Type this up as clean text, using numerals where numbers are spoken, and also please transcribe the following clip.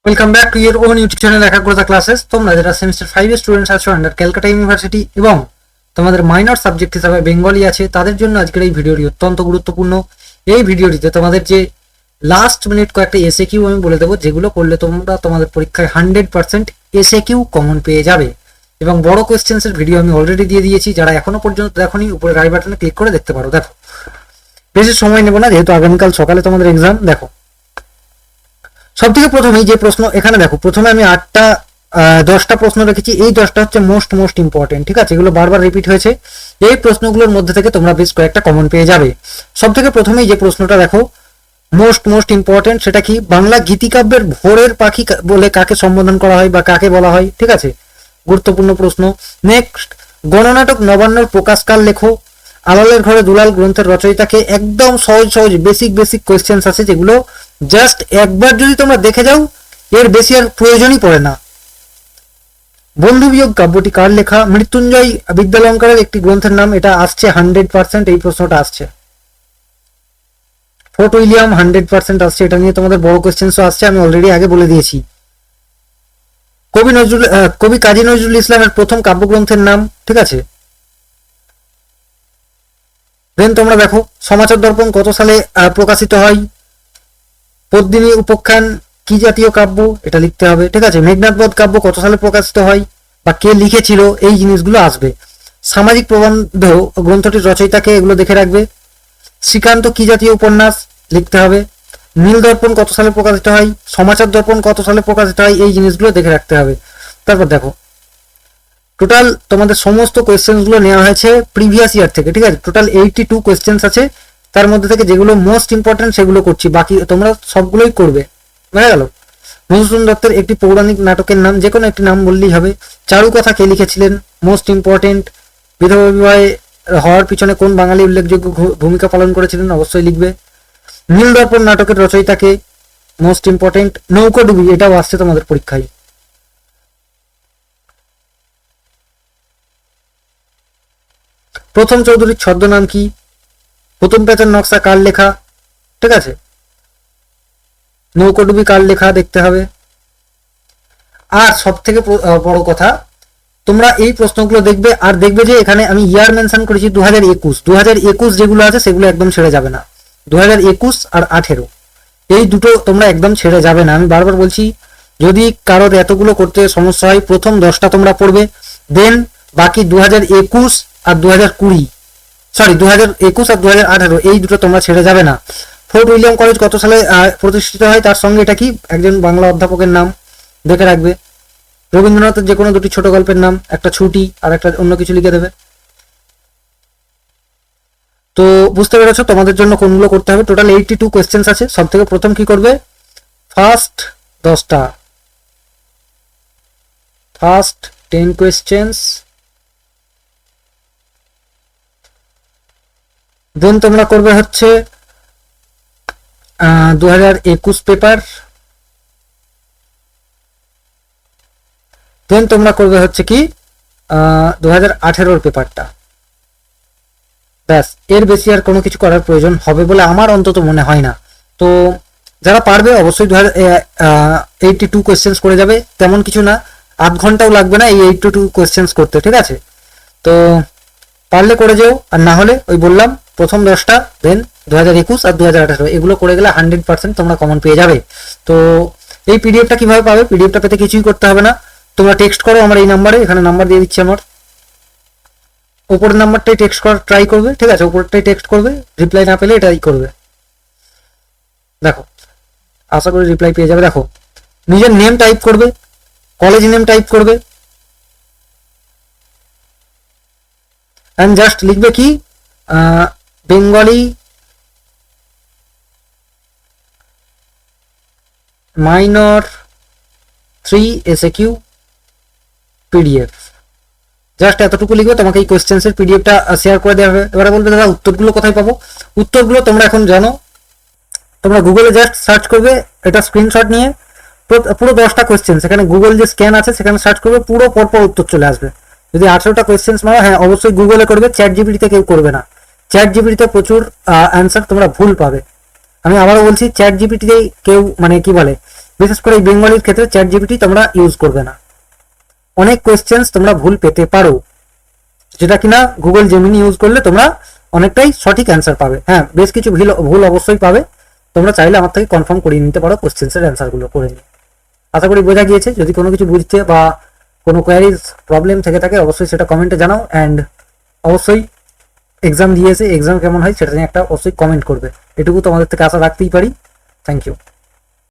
Welcome back to your own YouTube channel একাগ্রতা classes. তোমরা যারা সেমিস্টার 5 এর স্টুডেন্টস আছো আন্ডার ক্যালকাটা ইউনিভার্সিটি এবং তোমাদের মাইনর সাবজেক্ট হিসাবে বেঙ্গলি আছে, তাদের জন্য আজকের এই ভিডিওটি অত্যন্ত গুরুত্বপূর্ণ। এই ভিডিওটিতে তোমাদের যে লাস্ট মিনিট কয়েকটা এসএ কিউ আমি বলে দেবো, যেগুলো করলে তোমরা তোমাদের পরীক্ষায় 100% এসএ কিউ কমন পেয়ে যাবে। এবং বড় কোয়েশ্চেন্সের ভিডিও আমি অলরেডি দিয়ে দিয়েছি, যারা এখনো পর্যন্ত দেখোনি উপরে রাইট বাটনে ক্লিক করে দেখতে পারো। দেখো, বেশি সময় নেবো না, যেহেতু আগামীকাল সকালে তোমাদের এক্সাম। দেখো, সব থেকে প্রথমেই যে প্রশ্ন এখানে দেখো, প্রথমে আমি 10টা প্রশ্ন রেখেছি। এই 10টা হচ্ছে মোস্ট ইম্পর্টেন্ট, ঠিক আছে? এগুলো বারবার রিপিট হয়েছে। এই প্রশ্নগুলোর মধ্যে থেকে তোমরা বেশ কয়েকটা কমন পেয়ে যাবে। সব থেকে প্রথমেই যে প্রশ্নটা দেখো, মোস্ট ইম্পর্টেন্ট, সেটা কি? বাংলা গীতিকাব্যের ভোরের পাখি বলে কাকে সম্বোধন করা হয় বা কাকে বলা হয়? ঠিক আছে, গুরুত্বপূর্ণ প্রশ্ন। নেক্সট, গণনাটক নবান্নর প্রকাশকাল লেখো। আলালের ঘরে দুলাল গ্রন্থের রচয়িতাকে। একদম সহজ বেসিক কোয়েশ্চেন্স আছে, যেগুলো জাস্ট একবার যদি তোমরা দেখে যাও, এর বেশি আর প্রয়োজনই পড়ে না। বন্ধু বিয়োগ কাব্যটি কার লেখা? মৃত্যুঞ্জয় বিদ্যালঙ্কারের একটি গ্রন্থের নাম। এটা আসছে 100%, এই প্রশ্নটা আসছে। ফোর্ট উইলিয়াম 100% আসছে। এটা নিয়ে তোমাদের বড় কোয়েশ্চেন্সও আসছে, আমি অলরেডি আগে বলে দিয়েছি। কবি কাজী নজরুল ইসলামের প্রথম কাব্যগ্রন্থের নাম। ঠিক আছে, দেন তোমরা দেখো, সমাচার দর্পণ কত সালে প্রকাশিত হয়? পদ্মিনী উপাখ্যান কি জাতীয় কাব্য? এটা লিখতে হবে। ঠিক আছে, মেঘনাদ বধ কাব্য কত সালে প্রকাশিত হয় বা কে লিখেছিল? এই জিনিসগুলো আসবে। সামাজিক প্রবন্ধ গ্রন্থটির রচয়িতাকে, এগুলো দেখে রাখবে। শ্রীকান্ত কি জাতীয় উপন্যাস? লিখতে হবে। নীল দর্পণ কত সালে প্রকাশিত হয়? সমাচার দর্পণ কত সালে প্রকাশিত হয়? এই জিনিসগুলো দেখে রাখতে হবে। তারপর দেখো, টোটাল তোমাদের সমস্ত কোয়েশ্চেন্সগুলো নেওয়া হয়েছে প্রিভিয়াস ইয়ার থেকে। ঠিক আছে, টোটাল 82 কোয়েশ্চেন্স আছে। তার মধ্যে থেকে যেগুলো মোস্ট ইম্পর্টেন্ট সেগুলো করছি, বাকি তোমরা সবগুলোই করবে। বুঝা গেল? মধুসূদন দত্তের একটি পৌরাণিক নাটকের নাম। যে কোনো একটি নাম বললেই হবে। চারুকথা কে লিখেছিলেন? Most important. বিধবা বিবাহে হওয়ার পিছনে কোন বাঙালি উল্লেখযোগ্য ভূমিকা পালন করেছিলেন? অবশ্যই লিখবে। নীল দর্পণ নাটকের রচয়িতাকে? Most important. নৌকাডুবি, এটাও আসছে তোমাদের পরীক্ষায়। প্রথম চৌধুরীর ছদ্মনাম কি? প্রথম প্যাঁচার নকশা কার লেখা? ঠিক আছে, নৌকাডুবি কার লেখা দেখতে হবে। আর সব থেকে বড় কথা, তোমরা এই প্রশ্নগুলো দেখবে, আর দেখবে যে এখানে আমি ইয়ার মেনশন করেছি 2021 যেগুলো আছে সেগুলো একদম ছেড়ে যাবে না। 2021 আর 18 এই দুটো তোমরা একদম ছেড়ে যাবে না। আমি বারবার বলছি, যদি কারোর এতগুলো করতে সমস্যা হয়, প্রথম 10টা তোমরা পড়বে, দেন বাকি 2021 আর 2020, সরি 2021 আর 2018 এই দুটো তোমরা ছেড়ে যাবে না। ফোর্ট উইলিয়াম কলেজ কত সালে প্রতিষ্ঠিত হয়? তার সঙ্গে এটা কি? একজন বাংলা অধ্যাপকের নাম দেখে রাখবে। রবীন্দ্রনাথের যে কোনো দুটি ছোট গল্পের নাম, একটা ছুটি আর একটা অন্য কিছু লিখে দেবে। তো বুঝতে পেরেছো তোমাদের জন্য কোনগুলো করতে হবে। টোটাল 82 কোয়েশ্চেন্স আছে। সব থেকে প্রথম কি করবে? ফার্স্ট 10 কোয়েশ্চেন্স, দেন তোমরা করবে হচ্ছে 2021 পেপার, দেন তোমরা করবে হচ্ছে কি 2018 পেপারটা। ব্যাস, এর বেশি আর কোনো কিছু করার প্রয়োজন হবে বলে আমার অন্তত মনে হয় না। তো যারা পারবে অবশ্যই 82 কোয়েশ্চেন্স করে যাবে। তেমন কিছু না, আধ ঘন্টাও লাগবে না এই 82 কোয়েশ্চেন্স করতে। ঠিক আছে, তো পারলে করে যেও, আর না হলে ওই বললাম প্রথম 10টা, দেন 2021 আর 2018 এগুলো করে গেলে 100% তোমরা কমন পেয়ে যাবে। তো এই পিডিএফটা কিভাবে পাবে? পিডিএফটা পেতে কিছুই করতে হবে না, তোমরা টেক্সট করো আমার এই নাম্বারে, এখানে নাম্বার দিয়ে দিচ্ছি আমার। উপরের নাম্বারটাই টেক্সট করার ট্রাই করবে। ঠিক আছে, উপরটাই টেক্সট করবে, রিপ্লাই না পেলে এটাই করবে। দেখো, আশা করি রিপ্লাই পেয়ে যাবে। দেখো, নিজের নেম টাইপ করবে, কলেজ নেম টাইপ করবে, এন্ড জাস্ট লিখবে কি Bengali minor 3 SAQ PDF. Just এতটুকু লিখবে, তোমাকে এই কোয়েশ্চেন্সের পিডিএফটা শেয়ার করে দেওয়া হবে। এবারে বলবে দাদা উত্তরগুলো কোথায় পাবো? উত্তরগুলো তোমরা এখন জানো, তোমরা গুগলে জাস্ট সার্চ করবে, এটা স্ক্রিনশট নিয়ে পুরো 10টা কোয়েশ্চেন্স এখানে গুগল যে স্ক্যান আছে সেখানে সার্চ করবে, পুরো পরপর উত্তর চলে আসবে। যদি 18টা কোয়েশ্চেন্স মারো, হ্যাঁ অবশ্যই গুগলে করবে, চ্যাট জিপিটিতে কেউ করবে না। চ্যাট জিপিটিতে প্রচুর অ্যান্সার তোমরা ভুল পাবে। আমি আবারও বলছি, চ্যাট জিপিটিতে কেউ মানে কি বলে, বিশেষ করে এই বেঙ্গলির ক্ষেত্রে চ্যাট জিপিটি তোমরা ইউজ করবে না। অনেক কোয়েশ্চেন্স তোমরা ভুল পেতে পারো, যেটা কিনা গুগল জেমিনি ইউজ করলে তোমরা অনেকটাই সঠিক অ্যান্সার পাবে। হ্যাঁ, বেশ কিছু ভুল অবশ্যই পাবে, তোমরা চাইলে আমার থেকে কনফার্ম করিয়ে নিতে পারো কোয়েশ্চেন্সের অ্যান্সারগুলো করে নিয়ে। আশা করি বোঝা গিয়েছে। যদি কোনো কিছু বুঝতে বা কোনো কোয়ারিজ প্রবলেম থেকে থাকে অবশ্যই সেটা কমেন্টে জানাও, অ্যান্ড অবশ্যই এক্সাম দিয়েছে, এক্সাম কেমন হয় সেটা নিয়ে একটা অবশ্যই কমেন্ট করবে। এটুকু তোমাদের থেকে আশা রাখতেই পারি। Thank you.